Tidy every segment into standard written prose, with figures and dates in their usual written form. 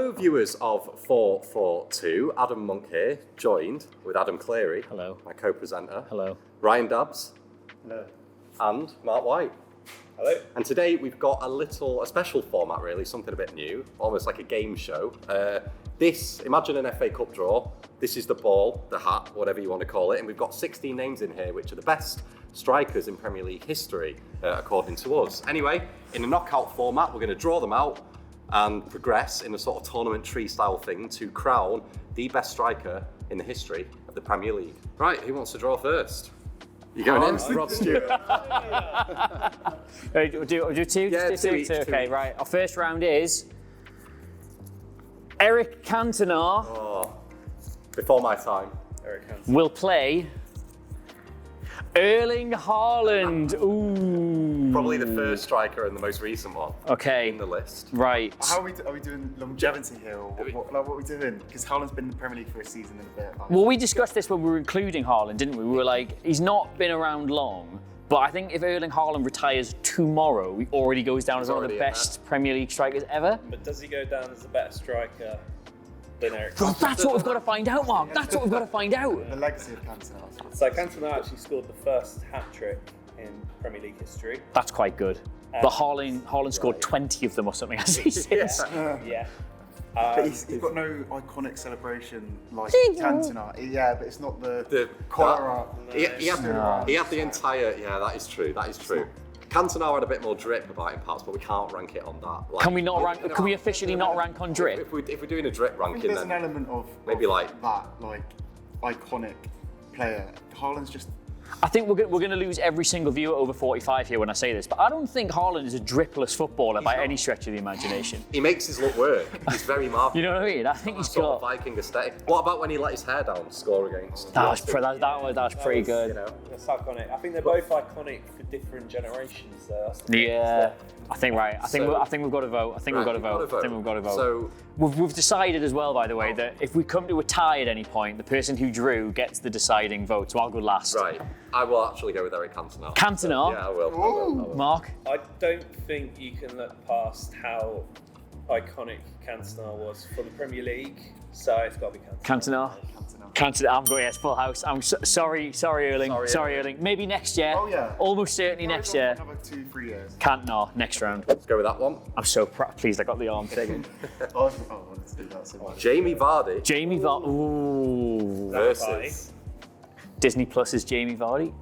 Hello, viewers of 442. Adam Monk here, joined with Adam Clery. Hello. My co-presenter. Hello. Ryan Dabbs. Hello. And Mark White. Hello. And today we've got a special format really, something a bit new, almost like a game show. Imagine an FA Cup draw. This is the ball, the hat, whatever you want to call it, and we've got 16 names in here, which are the best strikers in Premier League history, according to us. Anyway, in a knockout format, we're going to draw them out and progress in a sort of tournament tree style thing to crown the best striker in the history of the Premier League. Right, who wants to draw first? You going in? Rod Stewart. We'll do two? Yeah, Just do two two. each, Okay, two right. Our first round is Eric Cantona Oh, before my time. Eric Cantona. will play Erling Haaland. Ooh. Probably the first striker and the most recent one Okay. in the list. Right. How are we doing longevity here, or what are we doing? Because Haaland's been in the Premier League for a season and a bit. Well, we discussed this when we were including Haaland, didn't we? We were like, he's not been around long, but I think if Erling Haaland retires tomorrow, he already goes down as one of the already in best Premier League strikers ever. But does he go down as a better striker than Eric Well, Cantona? that's what we've got to find out, Mark. That's what we've got to find out. The legacy of Cantona. So Cantona actually scored the first hat-trick in Premier League history. That's quite good. But Haaland scored 20 of them or something, has he since? Yeah. But he's got no iconic celebration like Cantona. Yeah, but it's not the choir. He had the entire. Yeah, that is true. That is true. Cantona had a bit more drip about him, perhaps, but we can't rank it on that. Like, Can we not rank? Can we officially not rank on drip? If we're doing a drip I think ranking, there's an then element of maybe like that, like iconic player. Haaland's just. I think we're going to lose every single viewer over 45 here when I say this, but I don't think Haaland is a dripless footballer by any stretch of the imagination. he makes his look work. He's very marked. You know what I mean? I think he's Sort of got. Viking aesthetic. What about when he let his hair down to score against? That's pretty good. You know. That's iconic. I think they're both iconic for different generations, though. That's the thing. Yeah, I think right. I think we've got to vote. I think we've got to vote. I think we've got to vote. So We've decided as well, by the way, that if we come to a tie at any point, the person who drew gets the deciding vote. So I'll go last. right, I will actually go with Eric Cantona. Cantona. Yeah, I will. Mark. I don't think you can look past how iconic Cantona was for the Premier League, so it's got to be Cantona. Cantona. I'm going, yes, full house. I'm sorry, Erling. Sorry, Erling. Maybe next year. Oh yeah. Almost certainly next year. Another 2-3 years. Cantona, next round. Let's go with that one. I'm so pleased I got the arm thing. Let's do that. So much. Jamie Vardy Jamie Vardy. Ooh. versus Disney Plus's Jamie Vardy.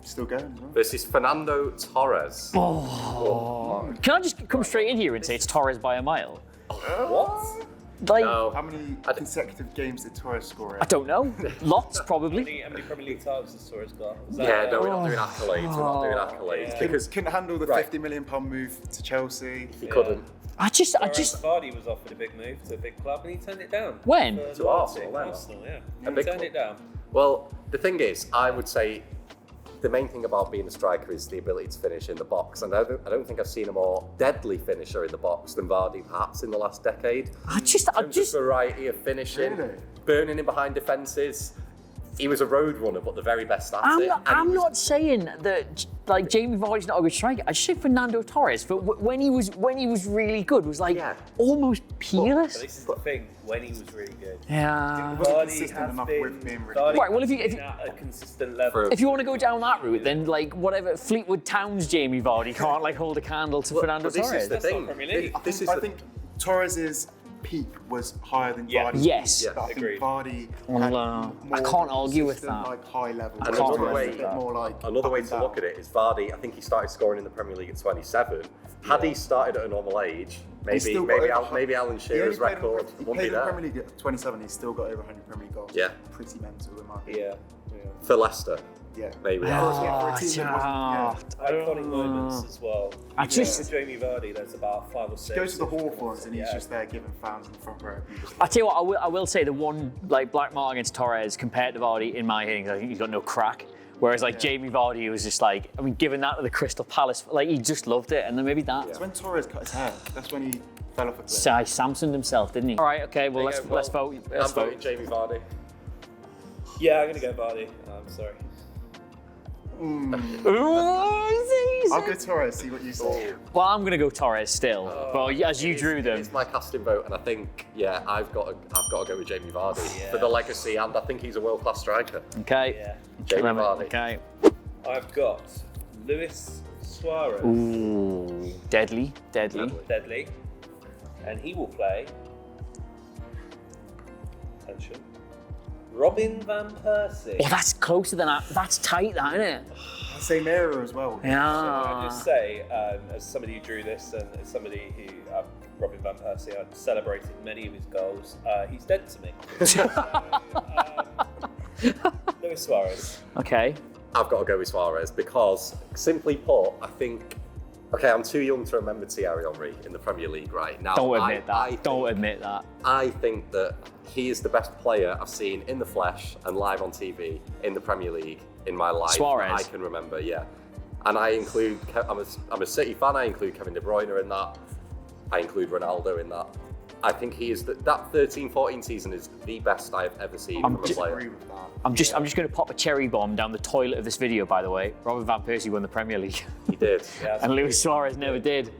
Still going, right? versus Fernando Torres. Oh. Can I just come straight in here and say it's Torres by a mile? What? Like, No. How many consecutive games did Torres score in? I don't know. Lots, probably. How many Premier League titles has Torres got? Yeah, no, we're not doing accolades. We're not doing accolades Yeah. because Couldn't handle the Right. £50 million move to Chelsea. he couldn't. I just. Vardy was offered a big move to a big club and he turned it down. When? For To Arsenal, yeah. A He big turned club. it down. Well, the thing is, I would say the main thing about being a striker is the ability to finish in the box, and I don't think I've seen a more deadly finisher in the box than Vardy perhaps in the last decade. I just. Variety of finishing, Really? burning in behind defences. He was a road runner, but the very best at it. And I'm he was- not saying that like Jamie Vardy's not a good striker. I just say Fernando Torres, but when he was really good, was like Yeah. almost peerless. But this is the thing, when he was really good. Yeah. Wasn't Vardy consistent has enough been, with being really Vardy Right, well, if you- has been at a consistent level. For- If you want to go down that route, then like whatever Fleetwood Town's Jamie Vardy can't like hold a candle to Fernando but this Torres. is the That's not thing. Premier League. I think Torres's peak was higher than Yeah. Vardy's. Yes. But I think Agreed. Vardy Well, had I more can't argue with consistent, that. Like high level. And Torres another was way- a bit more like Another up way and to down. look at it is Vardy. I think he started scoring in the Premier League at 27. Had he started at a normal age, still got over- maybe Alan He only Shearer's played in- record He won't played be in the there. Premier League at 27. He's still got over 100 Premier League goals. Yeah. Pretty mental in my opinion. Yeah. For Leicester, Yeah. maybe. For a team that wasn't- yeah. Iconic moments as well. I Even just- with Jamie Vardy, there's about 5 or 6. Goes to the Hawthorns and he's Yeah. just there giving fans in the front row. I tell you what, I will say the one like black mark against Torres compared to Vardy in my hearing, I think he's got no crack. Whereas like Jamie Vardy was just like, I mean, given that to the Crystal Palace, like he just loved it, and then maybe that. It's when Torres cut his hair. That's when he fell off a cliff. Sai Samsoned himself, didn't he? All right, okay, well There you let's go. vote. I'm Let's voting vote. Jamie Vardy. Yeah, I'm going to go Vardy. I'm sorry. I'll go Torres, see what you say. Well, I'm going to go Torres still. But as you drew them. It's my casting vote, and I think, I've got to go with Jamie Vardy for the legacy, and I think he's a world-class striker. Okay. Yeah. Jamie Vardy. Okay. I've got Luis Suarez. Ooh, deadly. Deadly. And he will play. Attention. Robin van Persie. Oh, that's closer than that's tight, that, isn't it? Same era as well. Yeah. I'll just say, as somebody who drew this and as somebody who, Robin van Persie, I've celebrated many of his goals. He's dead to me. Luis Suarez. Okay. I've got to go with Suarez because, simply put, I think, I'm too young to remember Thierry Henry in the Premier League right now. Don't admit that. I think that he is the best player I've seen in the flesh and live on TV in the Premier League in my life. Suarez. I can remember, yeah. And I include, I'm a City fan, I include Kevin De Bruyne in that. I include Ronaldo in that. I think he is that 13-14 season is the best I've ever seen from a player. I'm just going to pop a cherry bomb down the toilet of this video, by the way. Robin van Persie won the Premier League. He did. And Luis Suarez never did.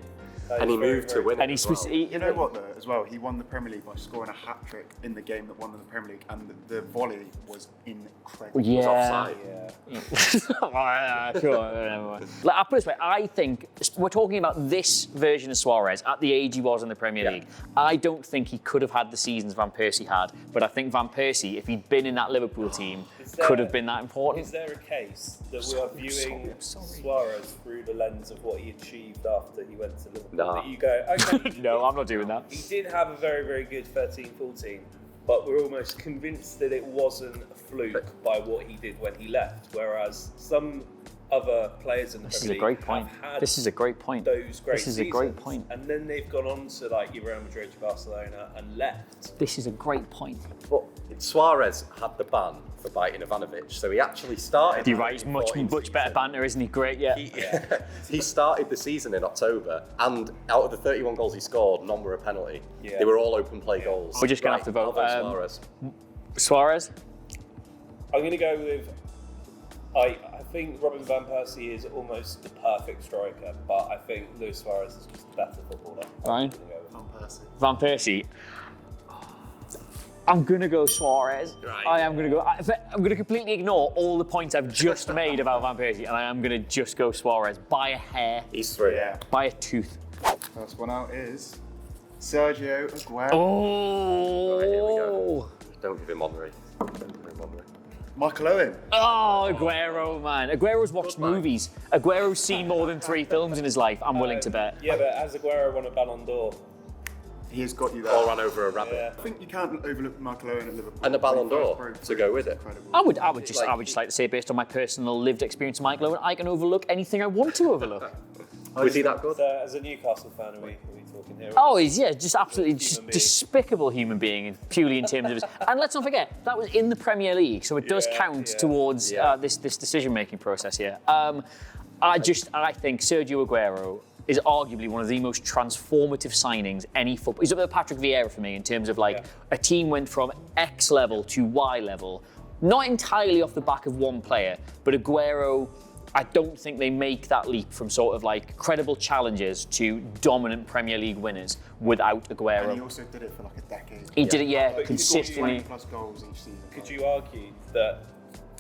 And he moved to win it. And You know what though, as well, he won the Premier League by scoring a hat-trick in the game that won the Premier League, and the volley was incredible. Yeah. It was offside. Sure. Like, I'll put it this way, I think we're talking about this version of Suarez at the age he was in the Premier League. I don't think he could have had the seasons Van Persie had, but I think Van Persie, if he'd been in that Liverpool team, could have been that important. Is there a case that we are viewing Suarez through the lens of what he achieved after he went to Liverpool? Nah. That you go, okay. No, I'm not doing that. He did have a very, very good 13-14, but we're almost convinced that it wasn't a fluke by what he did when he left, whereas some other players in the Premier League have had This is a great point. those great This is a great point. and then they've gone on to like your Real Madrid, Barcelona, and left. This is a great point. But Suarez had the ban for biting Ivanovic, so he actually started. You're right, he's much better banter, isn't he? Great, yeah. He started the season in October, and out of the 31 goals he scored, none were a penalty. Yeah. They were all open play goals. We're just going to have to vote. I'll Suarez. Suarez? I'm going to go with. I think Robin van Persie is almost the perfect striker, but I think Luis Suarez is just a better footballer. Ryan? Van Persie. Van Persie. I'm going to go Suarez. Right. I am going to go. I'm going to completely ignore all the points I've just made about Van Persie, and I am going to just go Suarez by a hair, He's three. Yeah. by a tooth. First one out is Sergio Aguero. Oh! Right, here we go. Don't give him Henry. Michael Owen. Oh, Aguero, man. Aguero's watched movies. Aguero's seen more than 3 films in his life, I'm willing to bet. Yeah, but has Aguero won a Ballon d'Or? He has got you there. Or ran over a rabbit. Yeah. I think you can't overlook Michael Owen at Liverpool. And the Ballon d'Or First to go with it. incredible. I would just like to say, based on my personal lived experience of Michael Owen, I can overlook anything I want to overlook. Was he that good? So, as a Newcastle fan, are we talking here? Oh, he's just absolutely Human being. despicable human being, purely in terms of his. And let's not forget that was in the Premier League, so it does count towards this decision-making process here. I think Sergio Aguero is arguably one of the most transformative signings any football. He's up there with Patrick Vieira for me in terms of a team went from X level to Y level, not entirely off the back of one player, but Aguero. I don't think they make that leap from sort of like credible challengers to dominant Premier League winners without Aguero. And he also did it for like a decade. He did it, But consistently. 20+ goals each season. Could you argue that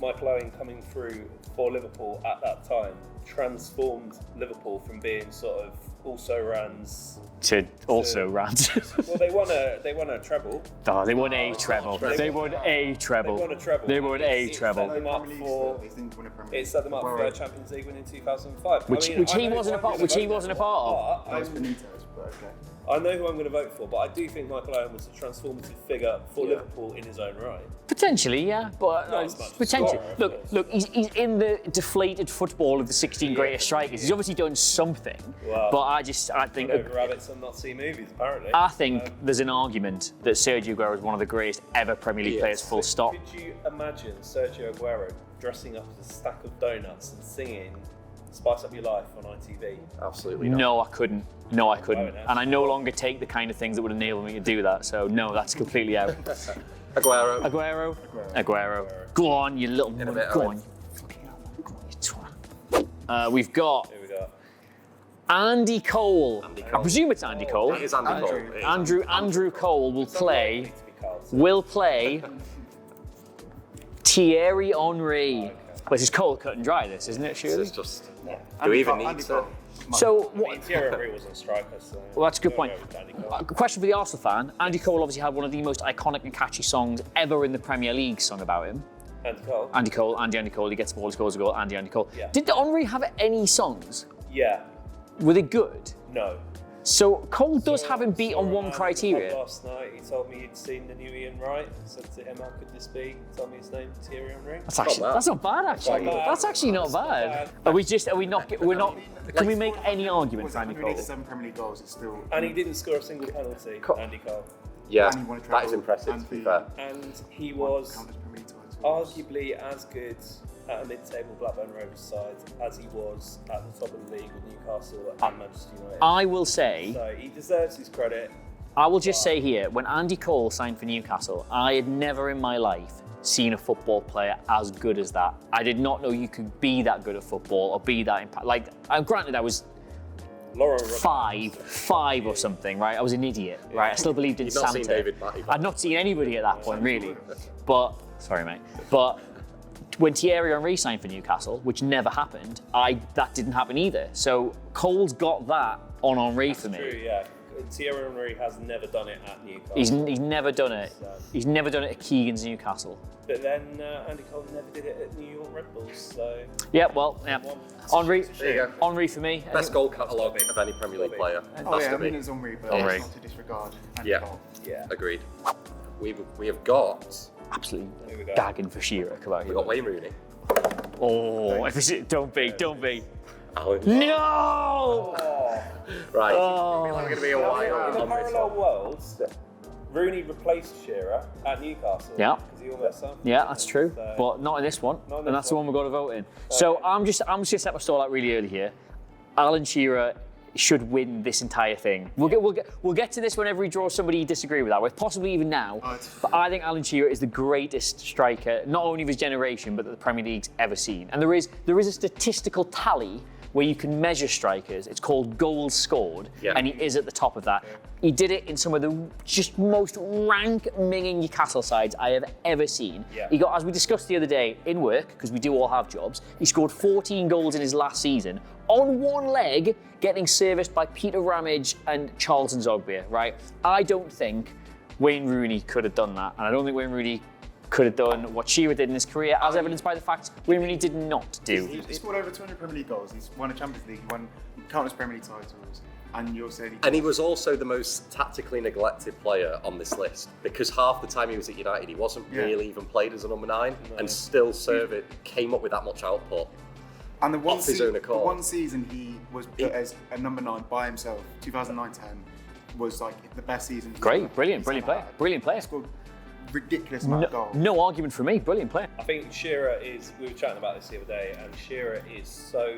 Michael Owen coming through for Liverpool at that time transformed Liverpool from being sort of also-rans To also rant. Well, they won a treble. Oh, they won a treble. They won a treble. They won a treble. They won a It's treble. set them up for. They didn't win a Premier League. It set them up for their Champions League win in 2005. Which he wasn't a part of. That was Benitez, but okay. I know who I'm going to vote for, but I do think Michael Owen was a transformative figure for Liverpool in his own right. Potentially, yeah, but Not as much as potentially. Suarez, Look, he's in the deflated football of the 16 greatest strikers. He's obviously done something, Wow. but I think Over rabbits and not see movies, apparently. I think there's an argument that Sergio Aguero is one of the greatest ever Premier League players. Full stop. Could you imagine Sergio Aguero dressing up as a stack of donuts and singing "Spice Up Your Life" on ITV? Absolutely not. No, I couldn't. No, I couldn't. And I no longer take the kind of things that would enable me to do that. So no, that's completely out. Aguero. Aguero. Go on, you little In a mug. bit, Go Owen. on. Fucking hell, man. Go on, you twat. We've got Here we go. Andy Cole. Andy I Cole. presume it's Andy Cole. It is Andy Cole. It is. Andrew Cole will It's unlikely play. to be Carlton. Thierry Henry. Well, this is cold cut and dry, this, isn't it, This surely? is just. Do we even need to? So, I mean, Thierry Henry wasn't a striker, so... well, that's a good point. We'll go with Andy Cole. Question for the Arsenal fan. Andy Cole obviously had one of the most iconic and catchy songs ever in the Premier League sung about him. Andy Cole? Andy Cole, he gets the ball, he scores a goal, Andy Cole. Yeah. Did Henry have any songs? Yeah. Were they good? No. So Cole does have him beat on one Saw him criteria. last night, he told me he'd seen the new Ian Wright. I said to him, how could this be? He told me his name, Thierry Henry. That's not bad actually. Not bad. That's actually not It's not bad. bad. Are we not, we're not, can we make any argument Was for that Andy only Cole? 7 Premier League goals? It's still. And he didn't score a single penalty, Andy Cole. Yeah, And he won a that treble, is impressive, and to be the- fair. And he was Countless Premier League titles. arguably as good at a mid-table Blackburn Rovers side as he was at the top of the league with Newcastle and Manchester United. I will say, So he deserves his credit. I will just say here, when Andy Cole signed for Newcastle, I had never in my life seen a football player as good as that. I did not know you could be that good at football or be that impact. Like, granted, I was Laurent five or something, right? I was an idiot, right? I still believed in You've not Santa. seen David Batty. I'd not seen anybody at that point, really. But, sorry, mate. But when Thierry Henry signed for Newcastle, which never happened, that didn't happen either. So Cole's got that on Henry for me. True, yeah. Thierry Henry has never done it at Newcastle. He's never done it. He's never done it at Keegan's Newcastle. But then Andy Cole never did it at New York Red Bulls, so... Yeah, well, yeah. Henry, There you go. Henry for me. Best goal catalogue of any Premier League player. Oh Has yeah, to I mean be. it's Henry, but Henry. it's not to disregard. Andy Yeah. Cole. Yeah. Agreed. We have got Absolutely Here we go. gagging for Shearer. Come on, we got Wayne Rooney. Oh, if it's, don't be. Alan. No! Right. Oh. We're going to be a In while a on this parallel one. world, Rooney replaced Shearer at Newcastle. Yeah. Because he almost signed. Yeah, that's true, So- but not in this one, Not in and this that's the one. one we've got to vote in. So I'm just gonna set my stall out really early here. Alan Shearer should win this entire thing. We'll get to this whenever he draws somebody you disagree with that with, possibly even now. But I think Alan Shearer is the greatest striker, not only of his generation, but that the Premier League's ever seen. And there is a statistical tally where you can measure strikers. It's called goals scored, Yeah. and he is at the top of that. He did it in some of the just most rank-minging Newcastle sides I have ever seen. Yeah. He got, as we discussed the other day, in work, because we do all have jobs, he scored 14 goals in his last season on one leg, getting serviced by Peter Ramage and Charlton Zogbia, right? I don't think Wayne Rooney could have done that, and I don't think Wayne Rooney could have done what Shearer did in his career, as evidenced by the fact Wayne Rooney did not do. He's scored over 200 Premier League goals. He's won a Champions League. He won countless Premier League titles. And you're saying And he was also the most tactically neglected player on this list because half the time he was at United, he wasn't really even played as a number 9 and still came up with that much output. And the one, off his own accord. the one season he was put as a number 9 by himself, 2009-10, was like the best season. Great, brilliant player. He scored ridiculous amount of goals. No argument for me, brilliant player. I think Shearer is, we were chatting about this the other day, and Shearer is so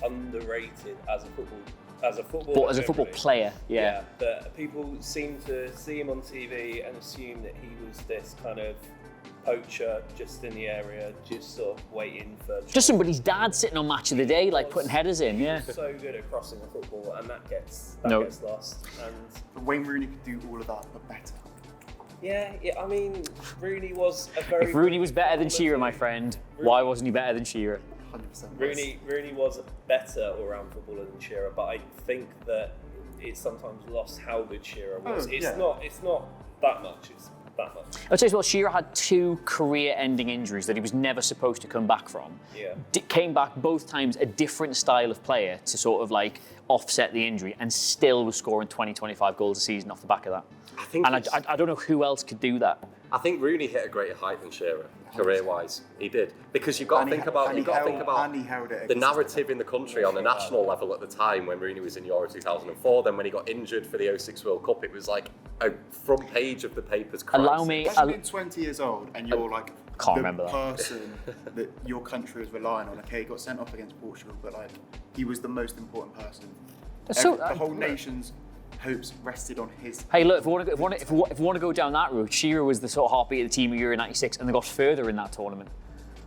underrated as a football player, yeah. That people seem to see him on TV and assume that he was this kind of poacher just in the area, just sort of waiting for... Just somebody's dad sitting on Match of the Day, like putting headers in, yeah. He's so good at crossing a football, and that gets lost. And But Wayne Rooney could do all of that, but better. yeah, I mean, Rooney was a very... If Rooney was better than Shearer, my friend, why wasn't he better than Shearer? 100%. Rooney was a better all-round footballer than Shearer, but I think that it's sometimes lost how good Shearer was. Oh, It's yeah. not that much. It's that much. I'll tell you what, Shearer had 2 career-ending injuries that he was never supposed to come back from. Yeah. Came back both times a different style of player to sort of like offset the injury, and still was scoring 20-25 goals a season off the back of that. I don't know who else could do that. I think Rooney hit a greater height than Shearer, career-wise. He did. Because you've got to think about the narrative in the country on the national level at the time when Rooney was in Euro 2004. Then when he got injured for the 06 World Cup, it was like a front page of the papers. Allow me... Imagine being 20 years old and you're like Can't the remember that. person that your country was relying on. Okay, he got sent off against Portugal, but like he was the most important person. So- the whole nation's hopes rested on his. Hey, look, if we want to go down that route, Shearer was the sort of heartbeat of the team of Euro '96, and they got further in that tournament.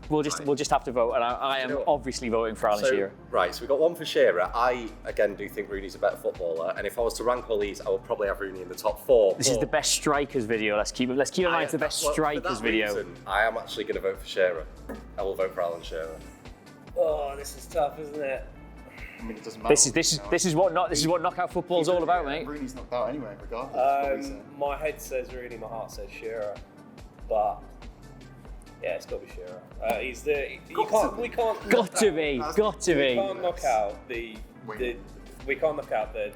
we'll just have to vote, and I am obviously voting for Alan Shearer. Right, so we got one for Shearer. I again do think Rooney's a better footballer, and if I was to rank all these, I would probably have Rooney in the top 4. This is the best strikers video. Let's keep in mind it's the best strikers video. Reason, I am actually going to vote for Shearer. I will vote for Alan Shearer. Oh, this is tough, isn't it? I mean, it doesn't matter. This is what knockout football's all about, mate. Rooney's knocked out anyway, regardless. My head says Rooney, my heart says Shearer, but yeah, it's got to be Shearer. He's the we can't Got to be. We can't knock out the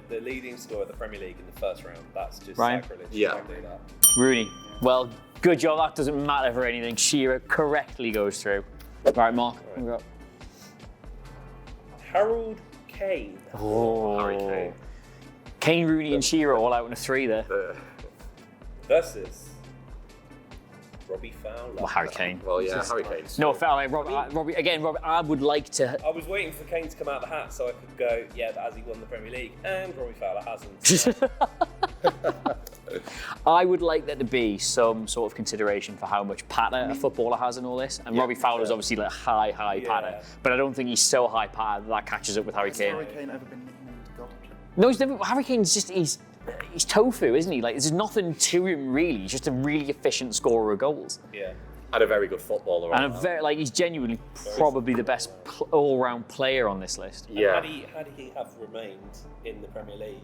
leading scorer of the Premier League in the first round. That's just sacrilege. Yeah. Can't do that. Rooney. Well, good job. That doesn't matter for anything. Shearer correctly goes through. Right, Mark. What we got? Harold Kane. Oh. Harry Kane. Kane, Rooney, and Shearer all out in a 3 there. Versus Robbie Fowler. Well, Harry Kane. Well, yeah, Harry Kane. No, Fowler. Robbie. Again, Robbie. I would like to. I was waiting for Kane to come out of the hat so I could go, yeah, but has he won the Premier League? And Robbie Fowler hasn't. I would like there to be some sort of consideration for how much patter a footballer has in all this. And Robbie Fowler's obviously like high patter, but I don't think he's so high patter that catches up with Harry Kane. Has Harry Kane ever been nicknamed God? No, he's never. Harry Kane's just he's tofu, isn't he? Like there's nothing to him really. He's just a really efficient scorer of goals. Yeah. And a very good footballer. And he's genuinely probably the best all-round player on this list. Yeah. Had he have remained in the Premier League,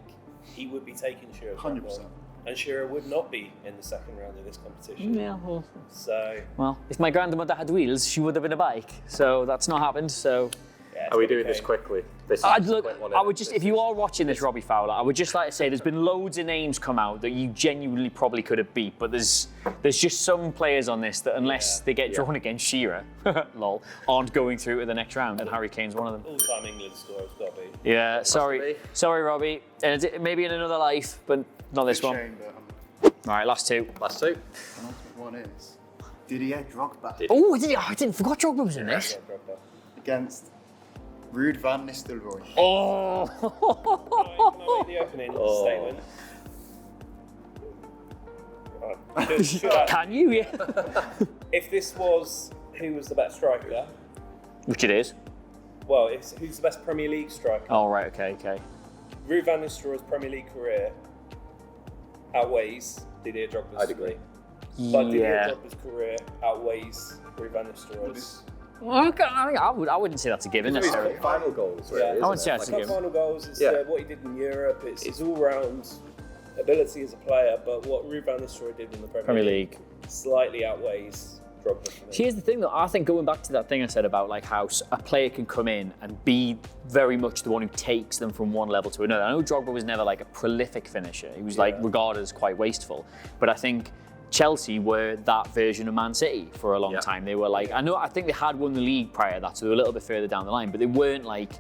he would be taking Shearer. 100%. And Shearer would not be in the second round of this competition. Yeah. Well, if my grandmother had wheels, she would have been a bike. So that's not happened. So. Yeah, Are we doing this quickly? I would just, if you are watching this, Robbie Fowler, I would just like to say there's been loads of names come out that you genuinely probably could have beat, but there's just some players on this that unless they get drawn against Shearer, lol, aren't going through to the next round, and Harry Kane's one of them. All-time England scorer's got to be. Yeah, sorry, Robbie. Maybe in another life, but not this one. Shame, but, All right, last 2. Last 2. penultimate one is Didier Drogba Oh, I didn't forgot Drogba was in this. against Ruud van Nistelrooy. Oh. Can I make the opening statement? Can you? Yeah. If this was who was the best striker, Which it is. well, it's who's the best Premier League striker. Oh, right, okay. Ruud van Nistelrooy's Premier League career outweighs Didier Drogba's. I'd agree. But Didier Yeah. Drogba's career outweighs Ruud van Nistelrooy's. Okay, I wouldn't say that's a given His necessarily. cup final goals, really, Yeah. isn't I wouldn't it? say that's a Cup given. final goals, it's Yeah. what he did in Europe, it's his all-round ability as a player, but what Ruud van Nistelrooy did in the Premier League slightly outweighs Drogba for me. Here's the thing though, I think going back to that thing I said about like how a player can come in and be very much the one who takes them from one level to another. I know Drogba was never like a prolific finisher. He was like regarded as quite wasteful. But I think Chelsea were that version of Man City for a long time. They were like, I think they had won the league prior to that, so they were a little bit further down the line, but they weren't like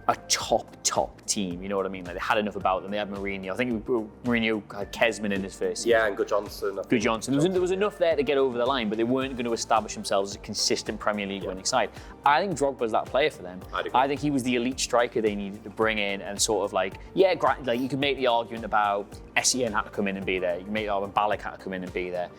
a top team, you know what I mean? Like they had enough about them. They had Mourinho. I think Mourinho had Kesman in his first season. Yeah, and Good Johnson. Good Johnson. There was enough there to get over the line, but they weren't going to establish themselves as a consistent Premier League winning side. I think Drogba's that player for them. I think he was the elite striker they needed to bring in and sort of like you could make the argument about Essien had to come in and be there. You could make the argument Ballack had to come in and be there.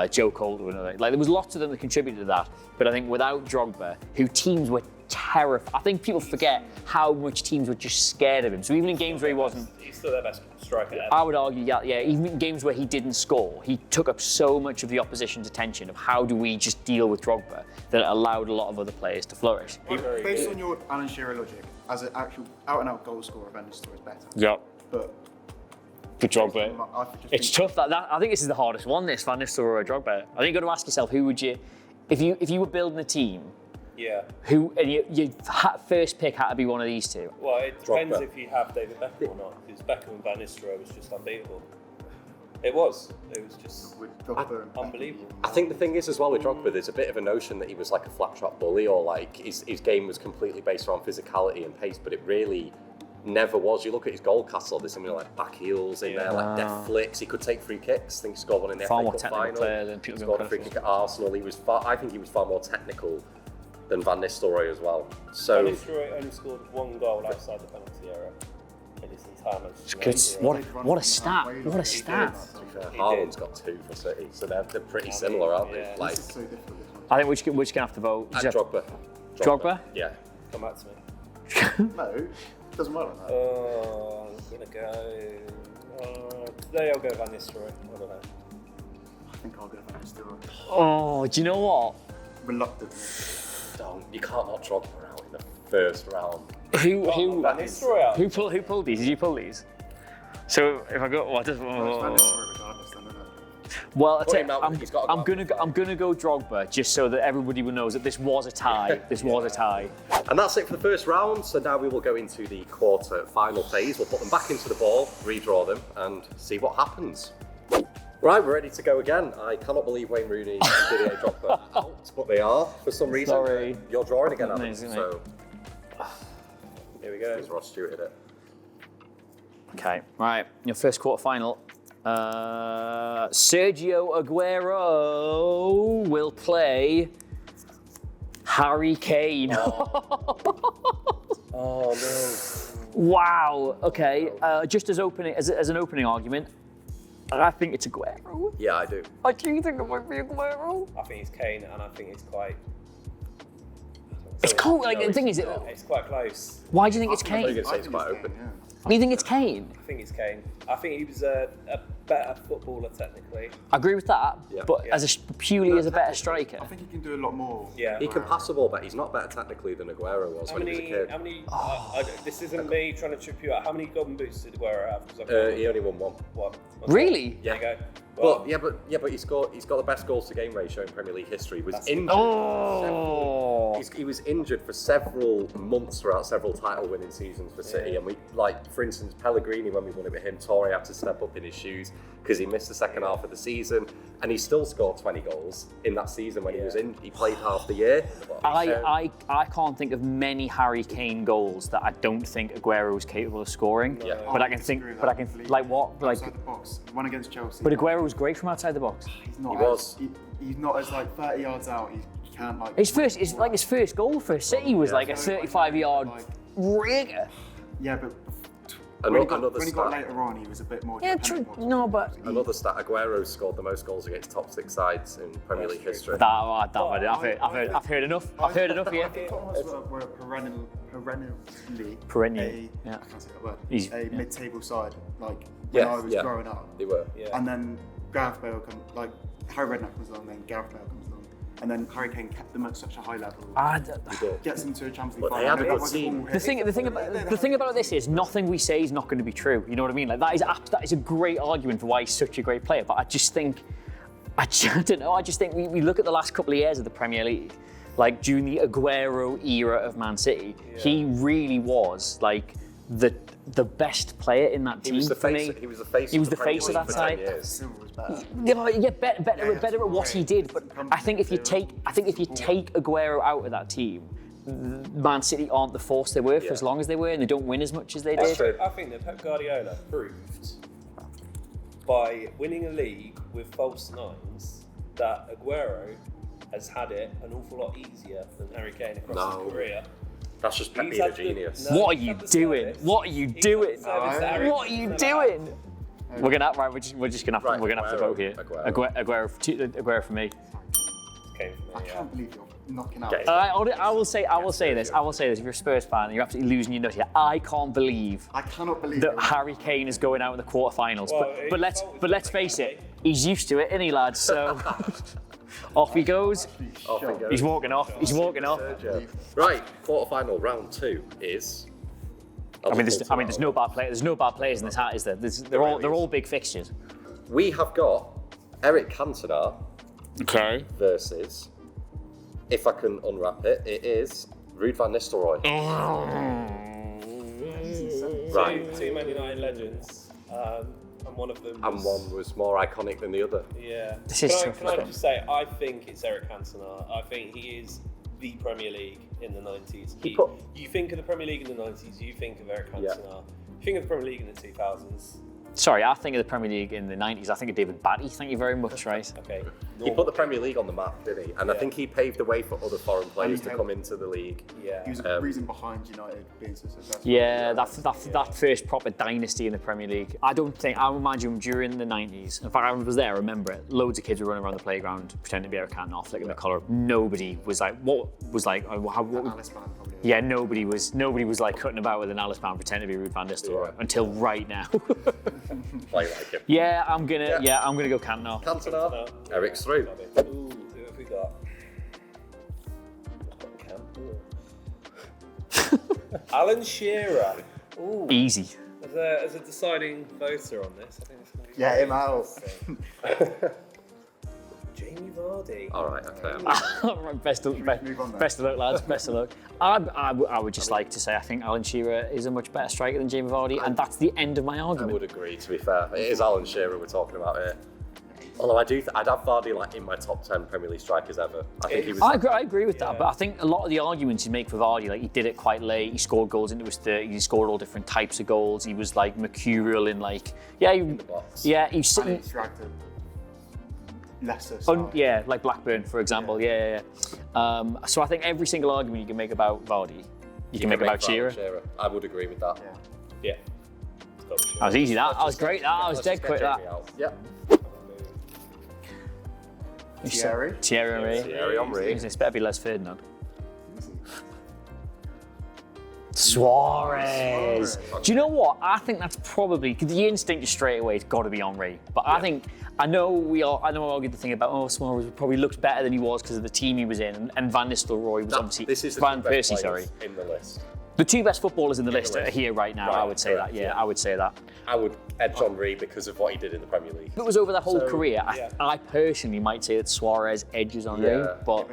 Joe Caldwell, like there was lots of them that contributed to that. But I think without Drogba, who teams were terrified. I think people forget how much teams were just scared of him. So even in games where he wasn't, he's still their best striker ever. I would argue, even in games where he didn't score, he took up so much of the opposition's attention of how do we just deal with Drogba that it allowed a lot of other players to flourish. Based on your Alan Shearer logic, as an actual out-and-out goal scorer, Van Nistelrooy is better. Yeah. But For Drogba. It's tough. I think this is the hardest one, this Van Nistelrooy or Drogba. I think you've got to ask yourself, who would you, if you were building a team, who, and your first pick had to be one of these two? Well, it depends Drogba. if you have David Beckham or not, because Beckham and Van Nistelrooy was just unbeatable. It was just unbelievable. I think the thing is as well with Drogba, there's a bit of a notion that he was like a flat trap bully or like his game was completely based around physicality and pace, but it really never was. You look at his goal castle, there's something like back heels in there, like death flicks. He could take free kicks. I think he scored one in the Far FA more Cup technical final. player than people He scored a free kick at Arsenal. I think he was far more technical than Van Nistelrooy as well. So Van Nistelrooy only scored one goal outside the penalty area in his entire Manchester What a stat! What a stat! Haaland's got 2 for City, so they're pretty similar, aren't they? Yeah. Like, This is so difficult, this one. I think we're just going to have to vote. And Drogba. Drogba? Yeah. Come back to me. No, it doesn't work like that. I'm gonna go. Today I'll go Van Nistelrooy. I don't know. I think I'll go for Nistelrooy. Oh, do you know what? Reluctantly. You can't knock Drogba out in the first round. Who Van Nistelrooy out. who pulled these? Did you pull these? So if I go, It's Van Nistelrooy regardless, then, isn't it? well, Put him out, he's got to I'm gonna go Drogba just so that everybody knows that this was a tie. This was a tie. And that's it for the first round. So now we will go into the quarter-final phase. We'll put them back into the ball, redraw them, and see what happens. Right, we're ready to go again. I cannot believe Wayne Rooney and Didier Drogba out, but they are for some reason. Sorry. You're drawing again, Adam. Amazing, So Here we go. it's Ross Stewart in it. Okay, right. Your first quarter-final. Sergio Aguero will play Harry Kane. Oh no. Wow. Okay. Just as an opening argument, I think it's Aguero. Yeah, I do. I do think it might be Aguero. I think it's Kane, and I think it's quite. It's cool. Like the thing is, It's quite close. why do you think it's I Kane? think it's quite open. Yeah. You think it's Kane? I think it's Kane. I think he was a better footballer technically. I agree with that, Yeah. but Yeah. purely as a better striker. I think he can do a lot more. Yeah. He can pass the ball, but he's not better technically than Aguero was when he was a kid. How many? This isn't me trying to trip you out. How many golden boots did Aguero have? 'Cause I can't He remember. only won one. One. Really? There you go. Well, But he's got the best goals to game ratio in Premier League history. He was That's injured. Oh. He was injured for several months throughout several title-winning seasons for City, and for instance, Pellegrini, when we won it with him, Torres had to step up in his shoes because he missed the second half of the season, and he still scored 20 goals in that season when he was in. He played half the year. I can't think of many Harry Kane goals that I don't think Aguero was capable of scoring. Yeah. But I can think. disagree with But I that can completely. like what? Like. Outside the box, one against Chelsea. But Aguero was great from outside the box. He's not. He was. He's not as like 30 yards out. He can't like. His first goal for City was like a 35-yard Like, rigor. yeah, but Another when he got stat. later on, he was a bit more. Yeah, true. dependent. No, but Another stat: Aguero scored the most goals against top six sides in Premier League history. I've heard enough. I've heard enough. I Yeah. think Tottenham were perennially. Perennial, I yeah. can't say that word. Easy, A yeah. mid-table side, like when Yeah, I was yeah. growing up. They were. Yeah. And then Gareth Bale comes, like Harry Redknapp comes along, then Gareth Bale comes along, and then Harry Kane kept them at such a high level. Gets them to a Champions League But they final. had a It good wasn't team. all The thing about this is nothing we say is not going to be true. You know what I mean? Like that is a great argument for why he's such a great player. But I don't know. I just think we look at the last couple of years of the Premier League, like during the Aguero era of Man City, he really was like the best player in that team He was the for face. me. He was the face. He was of the Premier face of League that for 10 side. years. Silver was better. Yeah, better at what he did. But I think if you take Aguero out of that team, Man City aren't the force they were for as long as they were, and they don't win as much as they did. true. I think that Pep Guardiola proved by winning a league with false nines that Aguero has had it an awful lot easier than Harry Kane across his career. That's just Pep He's being a had the- genius. no, What are he's you had the doing? service. What are you He's had doing? the service that Harry What are you Kane's never had. doing? We're gonna have to Aguero, vote here. Aguero. Aguero for me. Kane for I me, yeah. can't believe you're knocking out. Okay. I will say this. If you're a Spurs fan, you're absolutely losing your nut here. I can't believe I cannot believe that it. Harry Kane is going out in the quarterfinals. Well, but let's face it, he's used to it, isn't he, lads? So off he goes. Off it goes. He's walking off. He's walking off. Right, quarterfinal round 2 is. There's no bad players. There's no bad players in this hat, is there? They're all big fixtures. We have got Eric Cantona Okay. versus, if I can unwrap it, it is Ruud van Nistelrooy. Right. Two Man United legends, and one of them. And one was more iconic than the other. Yeah. This is Can I tough. just say, I think it's Eric Cantona. I think he is the Premier League in the 90s. You think of the Premier League in the 90s, you think of Eric Cantona. Yeah. You think of the Premier League in the 2000s. Sorry, I think of the Premier League in the 90s. I think of David Batty. Thank you very much, right? Okay. He put the Premier League on the map, didn't he? And I think he paved the way for other foreign players to come into the league. Yeah. He was a reason behind United being so successful. Yeah, that first proper dynasty in the Premier League. I imagine during the 90s, in fact I was there, I remember it, loads of kids were running around the playground pretending to be Eric Cantona, flicking the collar. Nobody was like, Alice band, probably. Yeah, nobody was like cutting about with an Alice band pretending to be Ruud van Nistelrooy until right now. Play like him. Yeah, I'm gonna go Cantona. Cantona. Eric's through. Ooh, who have we got? Alan Shearer. Ooh. Easy. As a deciding voter on this, I think it's going to be Him out. Jamie Vardy. All right, okay. Best of luck, lads. Best of luck. I would just like to say I think Alan Shearer is a much better striker than Jamie Vardy, and that's the end of my I argument. would agree, to be fair. It is Alan Shearer we're talking about here. Although I'd have Vardy like in my top 10 Premier League strikers ever. I think he was. I agree with that, but I think a lot of the arguments you make for Vardy, like he did it quite late, he scored goals into his 30s, he scored all different types of goals, he was like mercurial in like, in the box. He dragged him. Leicester side. Like Blackburn, for example. Yeah. So I think every single argument you can make about Vardy, you can make about Shearer. I would agree with that. Yeah. That was easy. That was great. That was dead quick. That. Yeah. Thierry Henry. This better be Les Ferdinand. Suarez. Do you know what? I think that's probably the instinct is straight away. It's got to be Henry. But I know I argued the thing about Suarez probably looked better than he was because of the team he was in, and Van Nistelrooy was obviously this is the Van two best Persie. players in the list. The two best footballers in the list are here right now. Right, I would say correct, that. Yeah, I would say that. I would edge Henry because of what he did in the Premier League. If it was over the whole career, I personally might say that Suarez edges Henry, but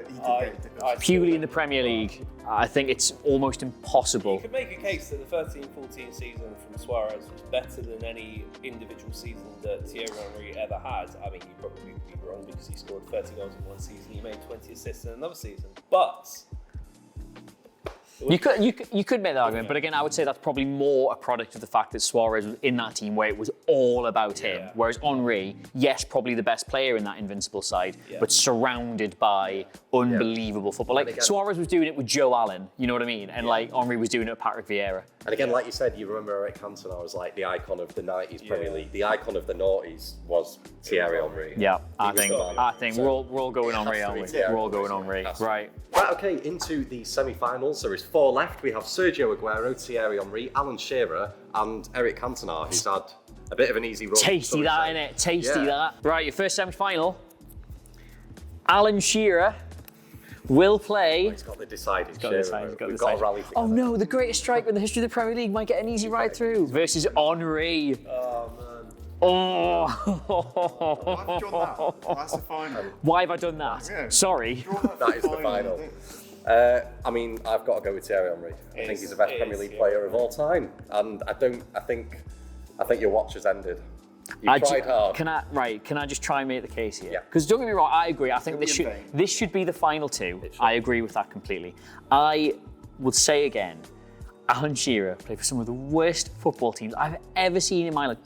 purely in the Premier League, I think it's almost impossible. You could make a case that the 13-14 season from Suarez was better than any individual season that Thierry Henry ever had. I mean, you probably would be wrong because he scored 30 goals in one season, he made 20 assists in another season. But you could make that argument, but again, I would say that's probably more a product of the fact that Suarez was in that team where it was all about him, whereas Henry, yes, probably the best player in that invincible side, but surrounded by unbelievable football. Like Suarez was doing it with Joe Allen, you know what I mean, and like Henry was doing it with Patrick Vieira. And again, like you said, you remember Eric Cantona was like the icon of the 90s Premier League. The icon of the noughties was Thierry Henry. Yeah, I think we're all going Henry, aren't we? We're all going Henry, right? Right, okay, into the semi-finals. There is 4 left. We have Sergio Aguero, Thierry Henry, Alan Shearer, and Eric Cantona, who's had a bit of an easy run. Tasty that, innit? Tasty that. Right, your first semi-final. Alan Shearer will play. He's got the deciding. He's got We've got to rally together. Oh no, the greatest striker in the history of the Premier League might get an easy ride through. Versus Henry. oh man. Oh. Why have you done that? That's the final. Why have I done that? Yeah. Sorry. That is the final. I mean, I've got to go with Thierry Henry. I think he's the best Premier League player of all time, and I think your watch has ended. You tried hard. Can I just try and make the case here? Yeah. Because don't get me wrong, I agree. I think this should be the final two. I agree with that completely. I would say again, Alan Shearer played for some of the worst football teams I've ever seen in my life.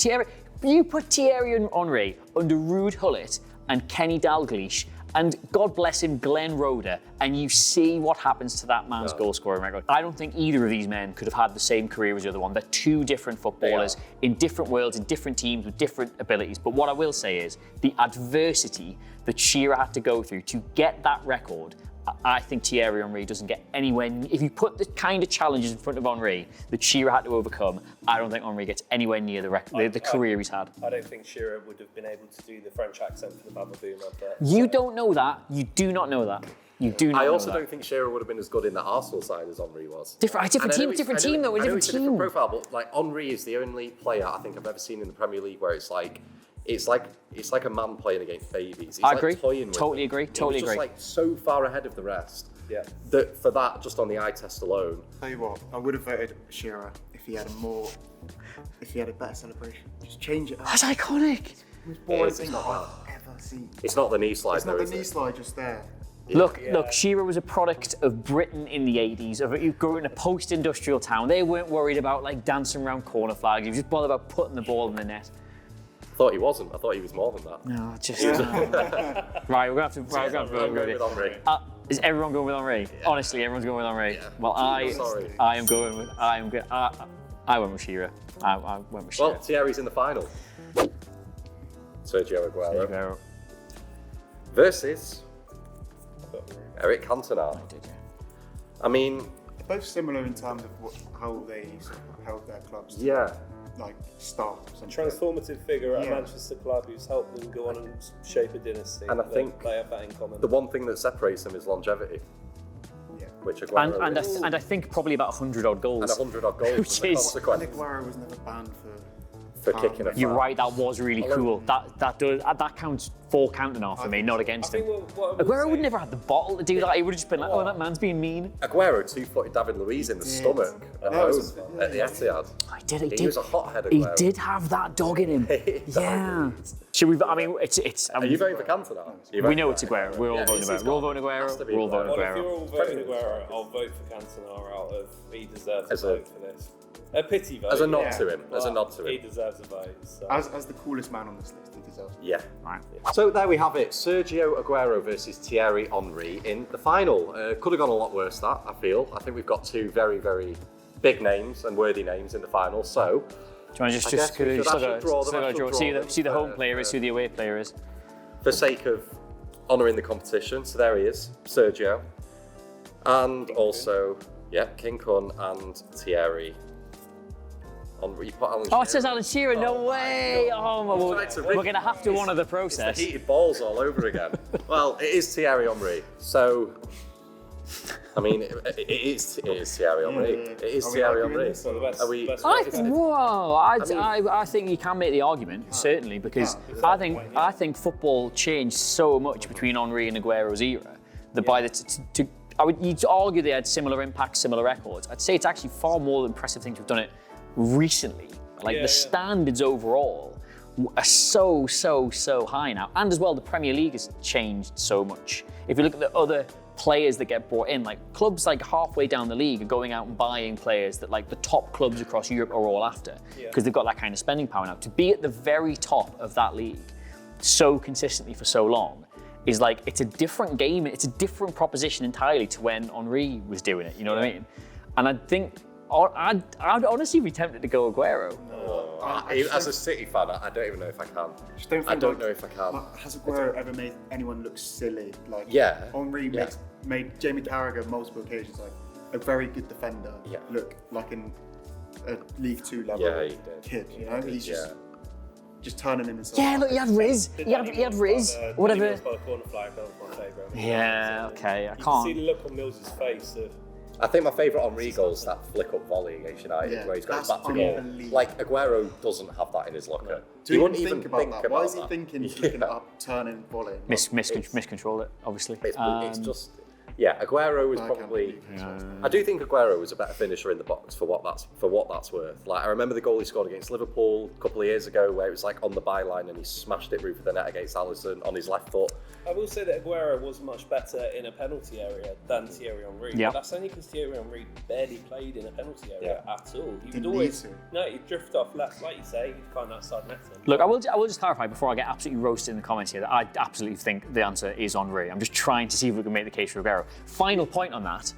You put Thierry Henry under Ruud Gullit and Kenny Dalglish, and God bless him, Glenn Roeder, and you see what happens to that man's goal scoring record. I don't think either of these men could have had the same career as the other one. They're two different footballers in different worlds, in different teams with different abilities. But what I will say is the adversity that Shearer had to go through to get that record, I think Thierry Henry doesn't get anywhere. If you put the kind of challenges in front of Henry that Shearer had to overcome, I don't think Henry gets anywhere near the career he's had. I don't think Shearer would have been able to do the French accent for the va-va-voom advert. You don't know that. You do not know that. You do not. I also know that. don't think Shearer would have been as good in the Arsenal side as Henry was. Different team though. A different team. It's a different profile, but like Henry is the only player I think I've ever seen in the Premier League where it's like a man playing against babies. He's I agree. Like toying with Totally them. agree. Totally He was agree. just like so far ahead of the rest. Yeah. That for that, just on the eye test alone. Tell you what, I would have voted Shearer if he had a better celebration. Just change it up. That's iconic. It was boring thing I've ever seen. It's not the knee slide. It's not though, the knee slide just there. Look, Shearer was a product of Britain in the 80s. You grew in a post-industrial town. They weren't worried about like dancing around corner flags. He was just bothered about putting the ball in the net. thought he wasn't. I thought he was more than that. No, just right. We're gonna have to. Right, we're gonna going with Henry. Is everyone going with Henry? Yeah. Honestly, everyone's going with Henry. Yeah. Well, I am going with. I went with Shearer. I went with Shearer. Well, Thierry's in the final. Sergio Aguero versus Eric Cantona. I mean, both similar in terms of how they sort of held their clubs. Yeah. Like staffs and Transformative figure at a Manchester club who's helped them go on and shape a dynasty. And I think they have that in common. The one thing that separates them is longevity. Yeah. Which Aguero and I think probably about 100 odd goals. And 100 odd goals. Which is. And Aguero was never banned for kicking a You're right, that was really cool. That counts for Cantona for me, not against him. Aguero would never have the bottle to do that. He would have just been like, oh, that man's being mean. Aguero two-footed David Luiz in the stomach at home at the Etihad. He was a hothead Aguero. He did have that dog in him. Yeah. Should we? I mean, it's. Are you voting for Cantona? We know it's Aguero. We're all voting Aguero. We're all voting Aguero. We're all voting Well, if Aguero. you're all voting Aguero, I'll vote for Cantona out of he deserves a vote for this. A pity vote. As a nod to him. As a nod to him. He deserves a vote. So. As the coolest man on this list, he deserves it. Yeah. Right. So there we have it. Sergio Aguero versus Thierry Henry in the final. Could have gone a lot worse, that, I feel. I think we've got two very, very big names and worthy names in the final. So, do you want to just draw? See the home player is, who the away player is. For sake of honouring the competition, so there he is, Sergio. And also, King Kun and Thierry. You put Alan Shearer. It says Alan Shearer. No way! We're going to have to honour the process. It's the heated balls all over again. Well, it is Thierry Henry. So, I mean, it is Thierry Henry. It is Thierry Henry. I think you can make the argument, certainly, because I think football changed so much between Henry and Aguero's era that you'd argue they had similar impacts, similar records. I'd say it's actually far more impressive thing to have done it recently. The standards overall are so high now, and as well the Premier League has changed so much. If you look at the other players that get brought in, like clubs like halfway down the league are going out and buying players that like the top clubs across Europe are all after, because they've got that kind of spending power now. To be at the very top of that league so consistently for so long is like, it's a different game, it's a different proposition entirely to when Henry was doing it, you know what I mean? And I think I'd honestly be tempted to go Aguero. As a City fan, I don't even know if I can. I don't know if I can. Has Aguero ever made anyone look silly? Henry made Jamie Carragher multiple occasions like a very good defender look like a League 2 level kid. You know, he's just turning himself. Yeah, look, he had Riz. He had Riz. Whatever. Yeah, okay, I can't. You can see the look on Mills's face of. I think my favourite Henry goal is that flick-up volley against United where he's got his back to goal. Like, Aguero doesn't have that in his locker. He wouldn't even think about that. Why is he thinking flicking it up, turning, volleying? Miscontrol it, obviously. It's just... Yeah, Aguero was probably... I do think Aguero was a better finisher in the box for what that's worth. Like, I remember the goal he scored against Liverpool a couple of years ago where it was like on the byline and he smashed it roof of the net against Alisson on his left foot. I will say that Aguero was much better in a penalty area than Thierry Henry. Yeah. But that's only because Thierry Henry barely played in a penalty area at all. He would Didn't always... need to. No, he'd drift off left, like you say, he'd find that side netting. Look, I will just clarify before I get absolutely roasted in the comments here that I absolutely think the answer is Henry. I'm just trying to see if we can make the case for Aguero. Final point on that.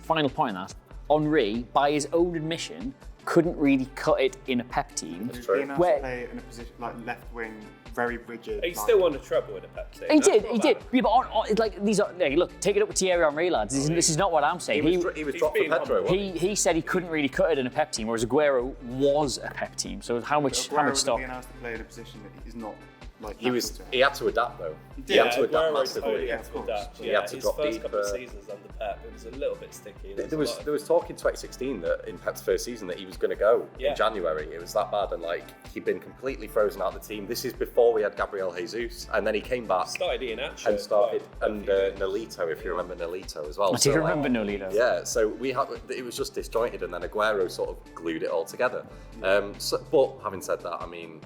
Henry, by his own admission, couldn't really cut it in a Pep team. He's being asked to play in a position like left wing, very rigid. He still won a treble in a Pep team. He did. Yeah, but like these are look, take it up with Thierry Henry, lads. This is not what I'm saying. He was dropped for Pedro. He said he couldn't really cut it in a Pep team, whereas Aguero was a Pep team. So how much stock? Being asked to play in a position that he's not. Like he had to adapt though. He had to adapt Aguero massively. totally had to adapt. He had to his drop first deeper. couple of seasons under Pep, it was a little bit sticky. There was talk in 2016 that in Pep's first season that he was going to go in January. It was that bad, and like he'd been completely frozen out of the team. This is before we had Gabriel Jesus, and then he came back. Started Ian Atcher. And started Nolito, if you remember Nolito as well. I do remember Nolito. Yeah, so it was just disjointed, and then Aguero sort of glued it all together. But having said that, I mean,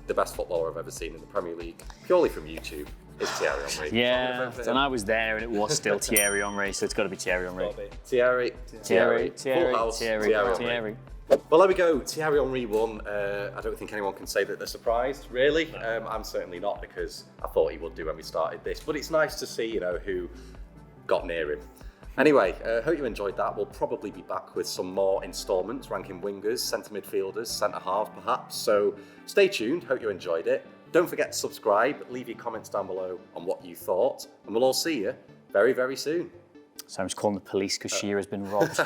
the best footballer I've ever seen in the Premier League, purely from YouTube, is Thierry Henry. Yeah, and I was there, and it was still Thierry Henry, so it's got to be Thierry Henry. Thierry. Full house, Thierry. Well, there we go. Thierry Henry won. I don't think anyone can say that they're surprised, really. No. I'm certainly not, because I thought he would do when we started this. But it's nice to see, who got near him. Anyway, hope you enjoyed that. We'll probably be back with some more instalments, ranking wingers, centre midfielders, centre halves perhaps. So stay tuned. Hope you enjoyed it. Don't forget to subscribe. Leave your comments down below on what you thought. And we'll all see you very, very soon. So I'm just calling the police because Shearer has been robbed.